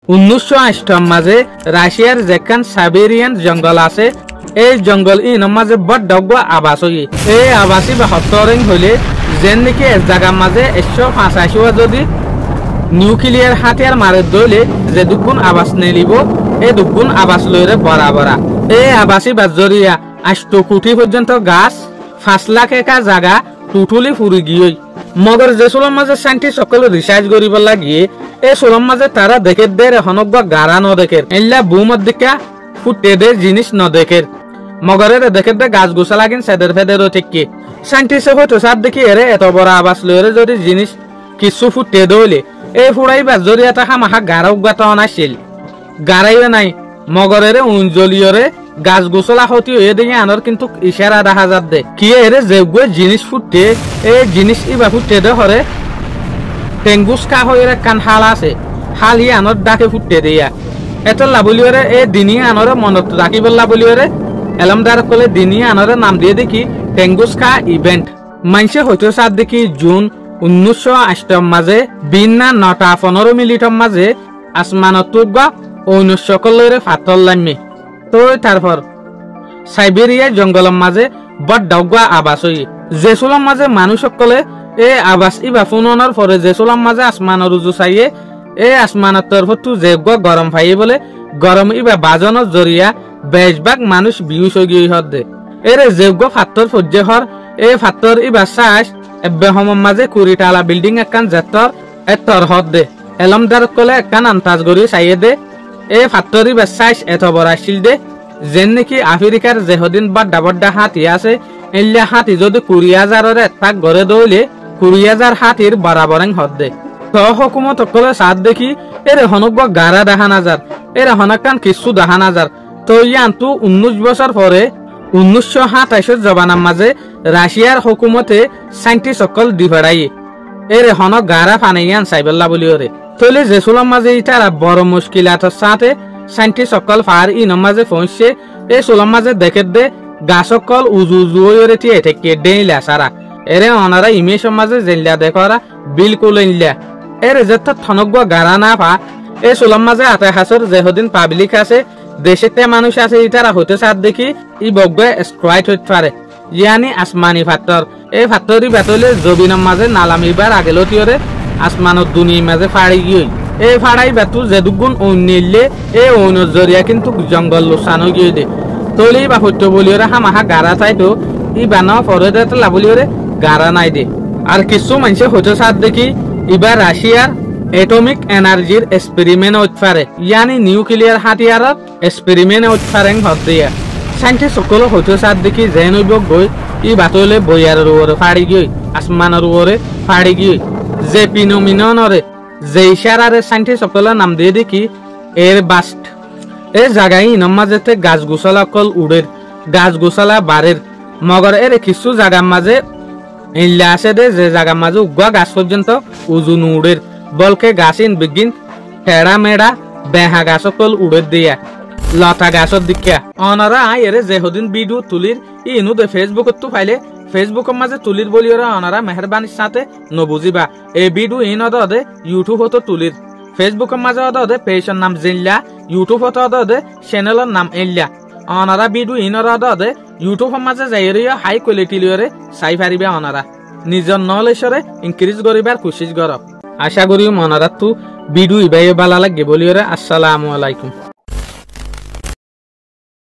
1908 মাঝে রাশিয়ার যেখান সাইবেরিয়ান জঙ্গল আছে এই জঙ্গল ইন মাঝে বড় ডগা আবাস হই এই আবাসী বা হত্তরিং হইলে যেন নাকি এক জায়গার মাঝে 185 যদি নিউক্লিয়ার হাতিয়ার মারে দইলে যে দুগুণ আবাস নেলিব এই দুগুণ আবাস লইরে বরাবরা এই আবাসী বা জরিয়া 8 কোটি পর্যন্ত গাছ 5 লাখ একা জায়গা টুটুলি ফুরি গিয়ে মগর যে সোলম মাঝে সাইন্টিস্ট সকল রিসার্চ করিব লাগিয়ে এই সোলম মাঝে তারা দেখে দেয় হনক বা গারা ন দেখে এল্লা বুমত দিকা ফুটে দে জিনিস ন দেখে মগরের দেখে দে গাছ গোছা লাগিন সেদের ফেদেরও ঠিক কি সাইন্টিস্ট হয়তো সাপ দেখি এরে এত বড় আবাস লইরে যদি জিনিস কিছু ফুটে দইলে এই ফুড়াইবা জরিয়া তাহা মাহা গারক গাতা অনাছিল গারাইও নাই মগরের উঞ্জলিয়রে গাছ গোছলা হতি হয়ে দিয়ে আনর কিন্তু ইশারা দেখা যাত দে কি এরে যেগুলো জিনিস ফুটে এই জিনিস ইবা ফুটে দে হরে টেঙ্গুস কা হয়ে কান হাল আছে হাল ই আনর ডাকে ফুটে দিয়া এত লাবলিয়রে এই দিনী আনরে মনত রাখিব লাবলিয়রে এলমদার কলে দিনী আনরে নাম দিয়ে দেখি টেঙ্গুস কা ইভেন্ট মানসে হয়তো সাত দেখি জুন 1908 মাঝে বিনা 9:15 মিনিটর মাঝে আসমানত বা অন্য সকলের ফাতল লামে তো তারপর সাইবেরিয়া জঙ্গলের মাঝে বড় ডগা আবাস হই যে সোলাম মাঝে মানুষ সকলে এই আবাস ইবা ফুননের পরে যে সোলাম মাঝে আসমানের রুজু চাইয়ে এই আসমানের তরফত যে গরম ফাইয়ে বলে গরম ইবা বাজনের জরিয়া বেশভাগ মানুষ বিহুশ হয়ে গিয়ে হর দে এরে যেগ ফাত্তর ফজ্জে হর এই ফাত্তর ইবা শ্বাস এবে হমর মাঝে 20 টালা বিল্ডিং একান জেতর এতর হর দে এলমদার কলে একান আন্তাজ গড়ি চাইয়ে দে এই ফাত্তর ইবা শ্বাস এত বড় আসিল দে যেন নাকি আফ্রিকার যেহদিন বড্ডা বড্ডা হাতি আছে এল্লা হাতি যদি 20,000 তাক গড়ে দইলে 20,000 হাতির বরাবরেং হর দে তো হকুমত কলে সাত দেখি এরে হনক গারা দেখা নাজার এরে হনকান কিছু দেখা নাজার তো ইয়ান্তু 19 বছর পরে 1927 জবানার মাঝে রাশিয়ার হুকুমতে সাইন্টিস্ট সকল ডিভাড়াই এরে হনক গারা ফানাইয়ান সাইবেল্লা বলিওরে তলে যে সোলাম মাঝে ইটারা বড় মুশকিলাতের সাথে সাইন্টিস্ট সকল ফার ইনম মাঝে পৌঁছে এই সোলাম মাঝে দেখে দে গাছ সকল উজু উজু হয়ে টিয়ে থেকে ডেইলা সারা এরে অনারা ইমেশন মাঝে জেলিয়া দেখরা বিলকুল ইনলা এরে যেত থনক গারা না পা এই সোলাম মাঝে আতে হাসর যেহদিন পাবলিক আছে দেশেতে মানুষ আছে ইটারা হতে সাথ দেখি ই বগ্গে স্ক্রাইট হইতে পারে ইয়ানি আসমানি ফাত্তর এই ফাত্তরি বেতলে জবিনের মাঝে নালামিবার আগেলতিয়রে আসমানত দুনিয়ার মাঝে ফাড়ি গিয়ে এই ফাড়াই বেতু যে দুগুণ অন্যলে এই অন্য জরিয়া কিন্তু জঙ্গল লোসানো গিয়ে দে তলি বা হইত বলিওরে হামাহা গারা চাইতো ই বানা পরে দে লাবলিওরে গারা নাই দে আর কিছু মানুষে হতে সাথ দেখি এবার রাশিয়ার এটমিক এনার্জির এক্সপেরিমেন্ট হইতে পারে ইয়ানি নিউক্লিয়ার হাতিয়ার এক্সপেরিমেন্ট হইতে পারেন হদিয়া সাইন্টিস্ট সকল হইতে সাথ দেখি যেন গই ই বাতলে বইয়ার রুরে ফাড়ি গই আসমানের রুরে ফাড়ি গই যে ফিনোমিননরে যে ইশারারে সাইন্টিস্ট সকল নাম দিয়ে দেখি এর বাস্ট এই জায়গায় ইনমাজেতে গাছ গোছালা কল উড়ের গাছ গোছালা বাড়ের মগর এর কিছু জায়গার মাঝে ইল্লা আছে দে যে জায়গার মাঝে উগা গাছ পর্যন্ত উজুন উড়ের বলকে গাছিন বিগিন টেড়া মেড়া বেহা গাছ কল উড়ে দিয়া লতা গাছর দিকা অনারা এরে যেহদিন ভিডিও তুলির ইনু দে ফেসবুকত তো ফাইলে ফেসবুকের মাঝে তুলির বলিওরা অনারা মেহরবানির সাথে নবুজিবা এই ভিডিও ইন অদে ইউটিউব হতো তুলির ফেসবুকের মাঝে অদে পেজের নাম জিল্লা ইউটিউব হতো অদে চ্যানেলের নাম এল্লা অনারা ভিডিও ইন অদে ইউটিউবের মাঝে যাইরিয়া হাই কোয়ালিটি লিওরে চাই পারিবা অনারা নিজের নলেজরে ইনক্রিজ করিবার কোশিশ করব আশা করি মনারাত ভিডিও ইবাই ভালো লাগে বলিওরে আসসালামু আলাইকুম।